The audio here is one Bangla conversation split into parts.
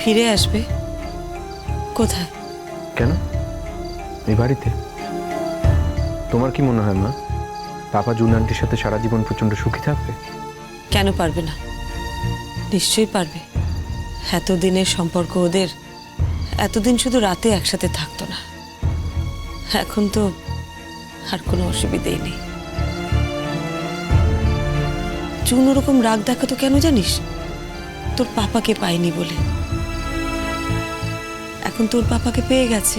ফিরে আসবে। কোথায়? কেন? এই বাড়িতে। তোমার কি মনে হয় মা, পাপা জুন আন্টির সাথে সারা জীবন প্রচন্ড সুখী থাকবে? কেন পারবে না? নিশ্চয়ই পারবে। এতদিনের সম্পর্ক ওদের, এতদিন শুধু রাতে একসাথে থাকতো না, এখন তো আর কোনো অসুবিধেই নেই। জুন ওরকম রাগ দেখাতো কেন জানিস? তোর পাপাকে পায়নি বলে। এখন তোর পাপাকে পেয়ে গেছে,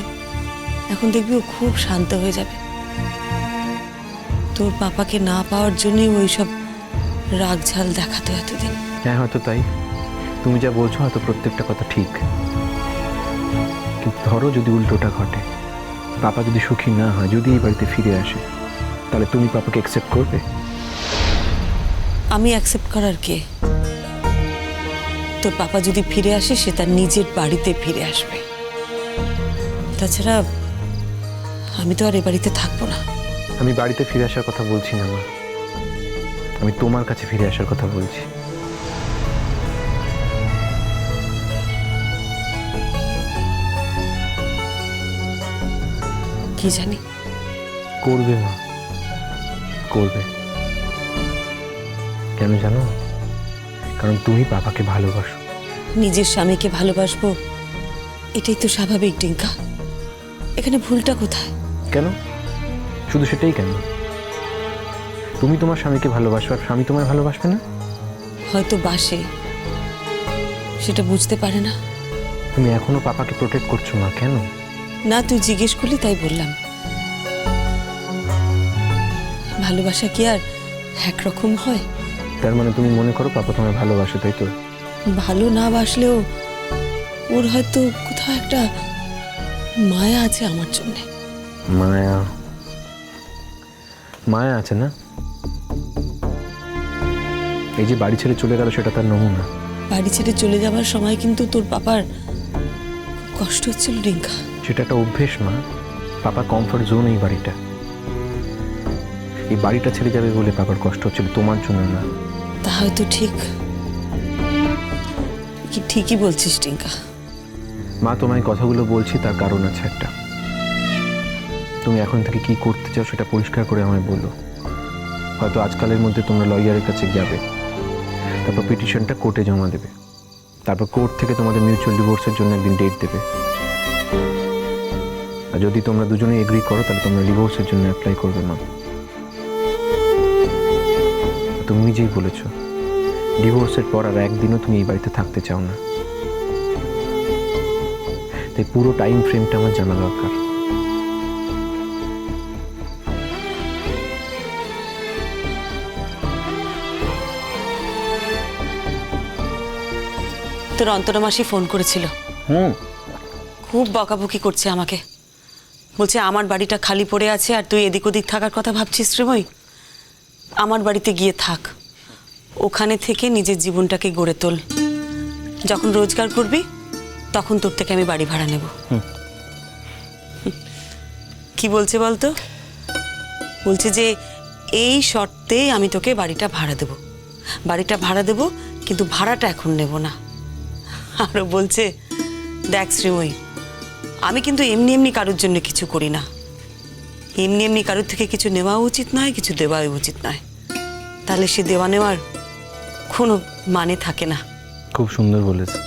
এখন দেখবি ও খুব শান্ত হয়ে যাবে। তোর পাপাকে না পাওয়ার জন্যই ওই সব রাগ ঝাল দেখাতো এতদিন। হ্যাঁ হয়তো তাই। তুমি যা বলছো হয়তো প্রত্যেকটা কথা ঠিক, কিন্তু ধরো যদি উল্টোটা ঘটে, পাপা যদি সুখী না হয়, যদি এই বাড়িতে ফিরে আসে, তাহলে তুমি পাপাকে অ্যাকসেপ্ট করবে? আমি অ্যাকসেপ্ট করার কে? তোর পাপা যদি ফিরে আসে সে তার নিজের বাড়িতে ফিরে আসবে। তাছাড়া আমি তো আর এ বাড়িতে থাকবো না। আমি বাড়িতে ফিরে আসার কথা বলছি না মা, আমি তোমার কাছে ফিরে আসার কথা বলছি। কি জানি করবে মা, করবে। কেন জানো? কারণ তুমি বাবাকে ভালোবাসো। নিজের স্বামীকে ভালোবাসবো, এটাই তো স্বাভাবিক ডিঙ্কা। এখানে ভুলটা কোথায়? কেন? শুধু সেটাই কেন? তুমি তোমার স্বামীকে ভালোবাসো আর স্বামী তোমায় ভালোবাসবে না? হয়তো বাসে, সেটা বুঝতে পারে না। তুমি এখনো পাপাকে প্রোটেক্ট করছো মা, কেন? না, তুই জিজ্ঞেস করলি তাই বললাম। ভালোবাসা কি আর একরকম হয়? তার মানে তুমি মনে করো পাপা তোমায় ভালোবাসে, তাই তো? ভালো না বাসলেও ওর হয়তো কোথাও একটা মায়া আছে আমার জন্য। মায়া? মায়া আছে না? এই যে বাড়ি ছেড়ে চলে গেল সেটা তার নমুনা। বাড়ি ছেড়ে চলে যাওয়ার সময় কিন্তু তোর পাপার কষ্ট হচ্ছিল রিঙ্কা। সেটা একটা অভ্যেস মা, পাপার কমফর্ট জোন এই বাড়িটা। এই বাড়িটা ছেড়ে যাবে বলে পাপার কষ্ট হচ্ছিল, তোমার জন্য না। তা হয়তো ঠিক, কি ঠিকই বলছিস টিঙ্কা। মা তোমায় কথাগুলো বলছি তার কারণ আছে একটা। তুমি এখন থেকে কি করতে চাও সেটা পরিষ্কার করে আমায় বলো। হয়তো আজকালের মধ্যে তোমরা লয়ারের কাছে যাবে, তারপর পিটিশনটা কোর্টে জমা দেবে, তারপর কোর্ট থেকে তোমাদের মিউচুয়াল ডিভোর্সের জন্য একদিন ডেট দেবে। আর যদি তোমরা দুজনেই এগ্রি করো তাহলে তোমরা ডিভোর্সের জন্য অ্যাপ্লাই করবে মা। তুমি নিজেই বলেছো ডিভোর্সের পর আর একদিনও তুমি এই বাড়িতে থাকতে চাও না, তাই পুরো টাইম ফ্রেমটা আমার জানা দরকার। তোর অন্তরা মাসি ফোন করেছিল, খুব বকাবকি করছে আমাকে। বলছে আমার বাড়িটা খালি পড়ে আছে আর তুই এদিক ওদিক থাকার কথা ভাবছিস শ্রীময়ী। আমার বাড়িতে গিয়ে থাক, ওখানে থেকে নিজের জীবনটাকে গড়ে তোল। যখন রোজগার করবি তখন তোর থেকে আমি বাড়ি ভাড়া নেব। কি বলছে বলতো? বলছে যে এই শর্তে আমি তোকে বাড়িটা ভাড়া দেব, বাড়িটা ভাড়া দেব, কিন্তু ভাড়াটা এখন নেব না। আরো বলছে, দেখ শ্রীময়ী, আমি কিন্তু এমনি এমনি কারোর জন্য কিছু করি না। এমনি এমনি কারোর থেকে কিছু নেওয়া উচিত নয়, কিছু দেওয়াই উচিত নয়। তাহলে সে দেওয়া নেওয়ার কোনো মানে থাকে না। খুব সুন্দর বলেছে।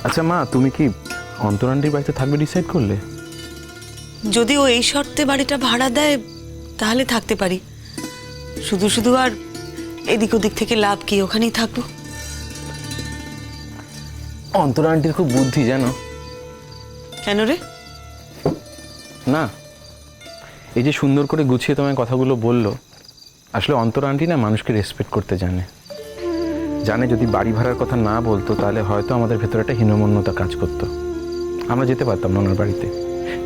আচ্ছা মা, তুমি কি অন্তরান্টির বাড়িতে থাকবে ডিসাইড করলে? যদি ও এই শর্তে বাড়িটা ভাড়া দেয় তাহলে থাকতে পারি, শুধু শুধু আর এদিক ওদিক থেকে লাভ কি, ওখানেই থাকবো। অন্তরান্টির খুব বুদ্ধি জানো। কেন রে? না, এই যে সুন্দর করে গুছিয়ে তোমায় কথাগুলো বললো, আসলে অন্তরান্টি না মানুষকে রেসপেক্ট করতে জানে। জানে যদি বাড়ি ভাড়ার কথা না বলতো তাহলে হয়তো আমাদের ভেতরে একটা হীনমন্যতা কাজ করতো, আমরা যেতে পারতাম না ওনার বাড়িতে।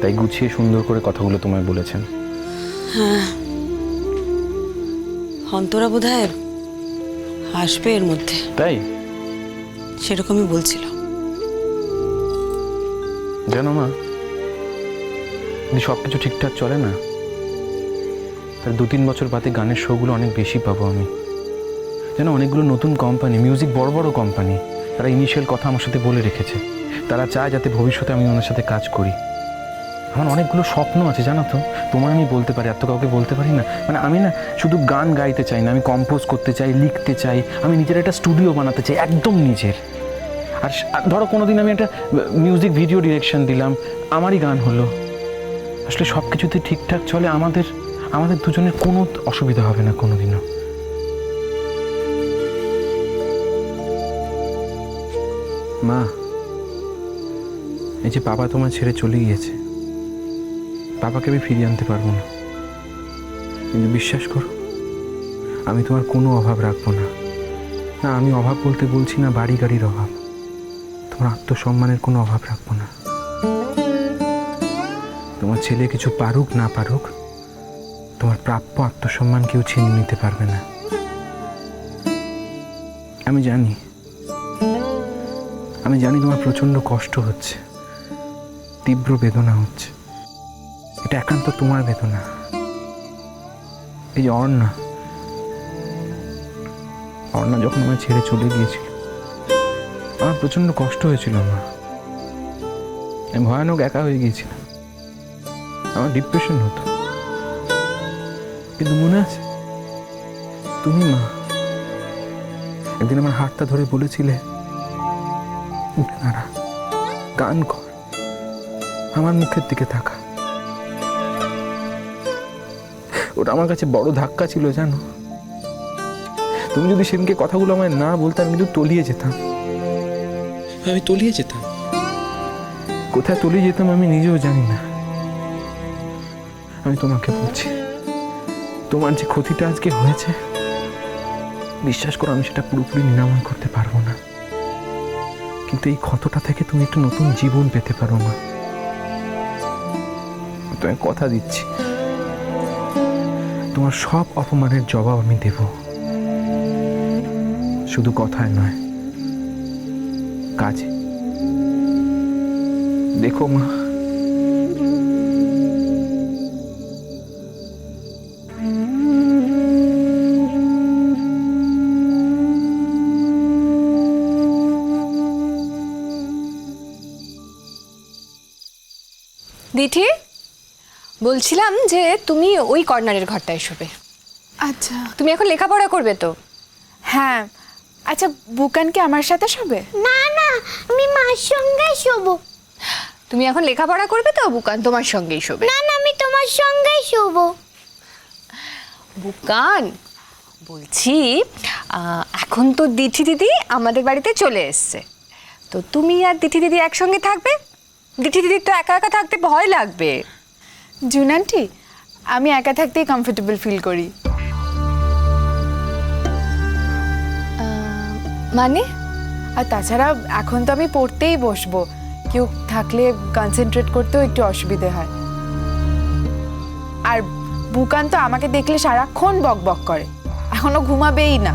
তাই গুছিয়ে সুন্দর করে কথাগুলো তোমায় বলেছেন। হ্যাঁ, অন্তরা বোধহয় আসবে এর মধ্যে, তাই সেরকমই বলছিল। জানো মা, যদি সব কিছু ঠিকঠাক চলে না, তার 2-3 বছর বাদে গানের শোগুলো অনেক বেশি পাবো আমি। যেন অনেকগুলো নতুন কোম্পানি, মিউজিক বড় বড় কোম্পানি, তারা ইনিশিয়াল কথা আমার সাথে বলে রেখেছে। তারা চায় যাতে ভবিষ্যতে আমি ওনার সাথে কাজ করি। আমার অনেকগুলো স্বপ্ন আছে জানো তো, তোমার আমি বলতে পারি, আর তো কাউকে বলতে পারি না। মানে আমি না শুধু গান গাইতে চাই না, আমি কম্পোজ করতে চাই, লিখতে চাই, আমি নিজের একটা স্টুডিও বানাতে চাই, একদম নিজের। আর ধরো কোনোদিন আমি একটা মিউজিক ভিডিও ডিরেকশন দিলাম, আমারই গান হলো। আসলে সব কিছুতে ঠিকঠাক চলে, আমাদের দুজনের কোনো অসুবিধা হবে না কোনোদিনও। মা, এই যে বাবা তোমার ছেড়ে চলে গিয়েছে, বাবাকে আমি ফিরিয়ে আনতে পারবো না, কিন্তু বিশ্বাস করো আমি তোমার কোনো অভাব রাখবো না। না, আমি অভাব বলতে বলছি না বাড়ি গাড়ির অভাব, তোমার আত্মসম্মানের কোনো অভাব রাখবো না। তোমার ছেলে কিছু পারুক না পারুক, তোমার প্রাপ্য আত্মসম্মান কেউ ছিনিয়ে নিতে পারবে না। আমি জানি তোমার প্রচন্ড কষ্ট হচ্ছে, তীব্র বেদনা হচ্ছে, এটা একান্ত তোমার বেদনা। এই যে অর্ণা যখন আমার ছেড়ে চলে গিয়েছিল, আমার প্রচন্ড কষ্ট হয়েছিল মা। আমি ভয়ানক একা হয়ে গিয়েছিলাম, আমার ডিপ্রেশন হতো। কিন্তু মনে আছে তুমি মা একদিন আমার হাতটা ধরে বলেছিলে, উঠে দাঁড়া, গান কর, আমার মুখের দিকে তাকা। ওটা আমার কাছে বড় ধাক্কা ছিল জানো। তুমি যদি সেদিনকে কথাগুলো আমায় না বলতে, আমি কিন্তু তলিয়ে যেতাম। কোথায় তলিয়ে যেতাম আমি নিজেও জানি না। আমি তোমাকে বলছি, তোমার যে ক্ষতিটা আজকে হয়েছে, বিশ্বাস করো আমি সেটা পুরোপুরি নিরাময় করতে পারবো না, কিন্তু এই ক্ষতটা থেকে তুমি একটা নতুন জীবন পেতে পারো মা। তোমায় কথা দিচ্ছি, তোমার সব অপমানের জবাব আমি দেব, শুধু কথায় নয়, কাজে। দেখো মা, দিঠি, বলছিলাম যে তুমি ওই কর্নারের ঘরটায় শোবে। আচ্ছা তুমি এখন লেখাপড়া করবে তো? হ্যাঁ। আচ্ছা, বুকান কি আমার সাথে শোবে? না না, আমি মার সঙ্গে শোবো। তুমি এখন লেখাপড়া করবে তো? বুকান তোমার সঙ্গেই শোবে। না না, আমি তোমার সঙ্গেই শোবো। বুকান, বলছি এখন তো দিঠি দিদি আমাদের বাড়িতে চলে এসছে, তো তুমি আর দিঠি দিদি একসঙ্গে থাকবে। দিঠি দিদির তো একা একা থাকতে ভয় লাগবে। জুন আন্টি, আমি একা থাকতেই কমফোর্টেবল ফিল করি। মানে? আর তাছাড়া এখন তো আমি পড়তেই বসবো, কেউ থাকলে কনসেন্ট্রেট করতেও একটু অসুবিধে হয়। আর বুকান তো আমাকে দেখলে সারাক্ষণ বক বক করে, এখনো ঘুমাবেই না।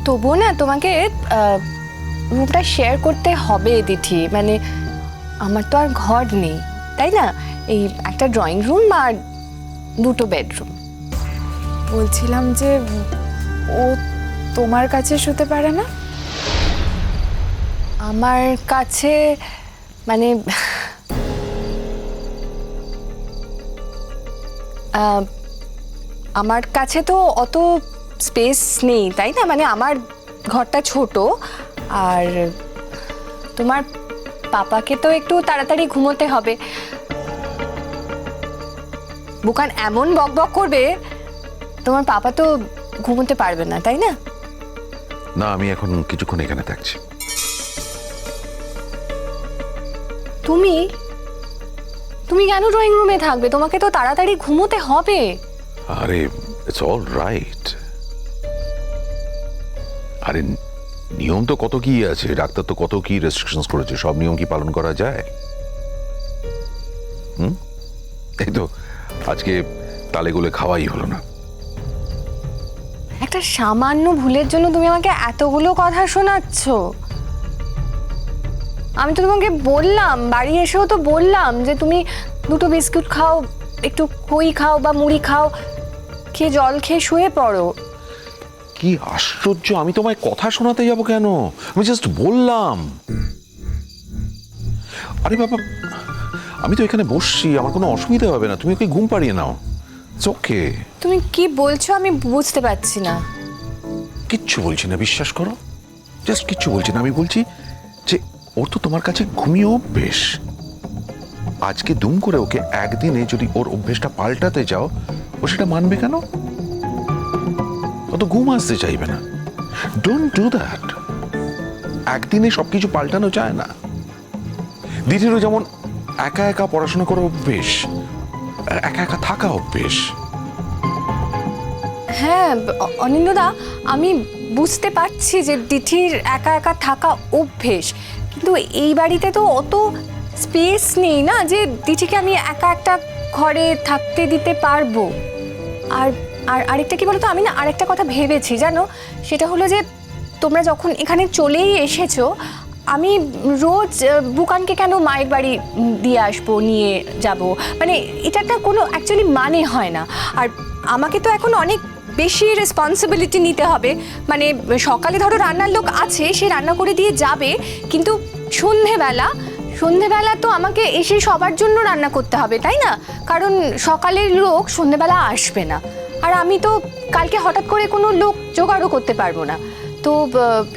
তবুও না তোমাকে রুমটা শেয়ার করতে হবে দিঠি। মানে আমার তো আর ঘর নেই, তাই না? এই একটা ড্রয়িং রুম আর দুটো বেডরুম। বলছিলাম যে ও তোমার কাছে শুতে পারে না? আমার কাছে মানে আমার কাছে তো অত স্পেস নেই, তাই না? মানে আমার ঘরটা ছোট, আর তোমার পাপাকে তো একটু তাড়াতাড়ি ঘুমোতে হবে। বুকান এমন বক বক করবে, তোমার পাপা তো ঘুমোতে পারবে না, তাই না? না, আমি এখন কিছুক্ষণ এখানে থাকছি। তুমি তুমি কেন ড্রয়িং রুমে থাকবে? তোমাকে তো তাড়াতাড়ি ঘুমোতে হবে। আরে ইটস অল রাইট। আরে নিয়ম তো কত কি আছে, ডাক্তার তো কত কি রেস্ট্রিকশনস করেছে, সব নিয়ম কি পালন করা যায়? এই তো আজকে তালে গোলে খাওয়াই হলো না। একটা সামান্য ভুলের জন্য তুমি আমাকে এতগুলো কথা শোনাচ্ছ। আমি তো তোমাকে বললাম, বাড়ি এসেও তো বললাম যে তুমি দুটো বিস্কুট খাও, একটু খই খাও বা মুড়ি খাও, খেয়ে জল খেয়ে শুয়ে পড়ো। কি আশ্চর্য, আমি তোমায় কথা শোনাতে যাব কেন? আমি জাস্ট বললাম। আরে বাবা, আমি তো এখানে বসছি, আমার কোনো অসুবিধা হবে না, তুমি ওকে ঘুম পাড়িয়ে নাও। ওকে, তুমি কি বলছো আমি বুঝতে পারছি না। কিচ্ছু বলছি না, বিশ্বাস করো, জাস্ট কিচ্ছু বলছি না। আমি বলছি যে ওর তো তোমার কাছে ঘুমিয়ে অভ্যেস। আজকে দুম করে ওকে একদিনে যদি ওর অভ্যেসটা পাল্টাতে যাও, ও সেটা মানবে কেন? ও তো ঘুম আসতে চাইবে না। Don't do that. একদিনে সবকিছু পাল্টানো যায় না। দিদিরও যেমন একা একা পড়াশোনা করা অভ্যেস, একা একা থাকা অভ্যেস। হ্যাঁ অনিন্দদা, আমি বুঝতে পারছি যে দিঠির একা একা থাকা অভ্যেস, কিন্তু এই বাড়িতে তো অত স্পেস নেই না যে দিঠিকে আমি একা একটা ঘরে থাকতে দিতে পারবো। আর আর আরেকটা কি বলতো, আমি না আরেকটা কথা ভেবেছি জানো, সেটা হলো যে তোমরা যখন এখানে চলেই এসেছো, আমি রোজ বুকানকে কেন মায়ের বাড়ি দিয়ে আসবো, নিয়ে যাব, মানে এটা একটা কোনো অ্যাকচুয়ালি মানে হয় না। আর আমাকে তো এখন অনেক বেশি রেসপন্সিবিলিটি নিতে হবে, মানে সকালে ধরো রান্নার লোক আছে, সে রান্না করে দিয়ে যাবে, কিন্তু সন্ধেবেলা তো আমাকে এসে সবার জন্য রান্না করতে হবে, তাই না? কারণ সকালের লোক সন্ধেবেলা আসবে না, আর আমি তো কালকে হঠাৎ করে কোনো লোক জোগাড়ও করতে পারবো না। তো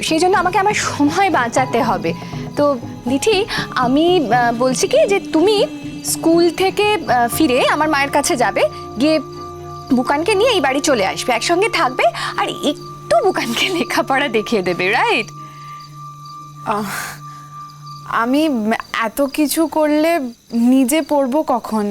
সেই জন্য আমাকে আমার সময় বাঁচাতে হবে। তো দিঠি, আমি বলছি কি যে তুমি স্কুল থেকে ফিরে আমার মায়ের কাছে যাবে, গিয়ে বুকানকে নিয়ে এই বাড়ি চলে আসবে, একসঙ্গে থাকবে, আর একটু বুকানকে লেখাপড়া দেখিয়ে দেবে, রাইট? আমি এত কিছু করলে নিজে পড়বো কখন?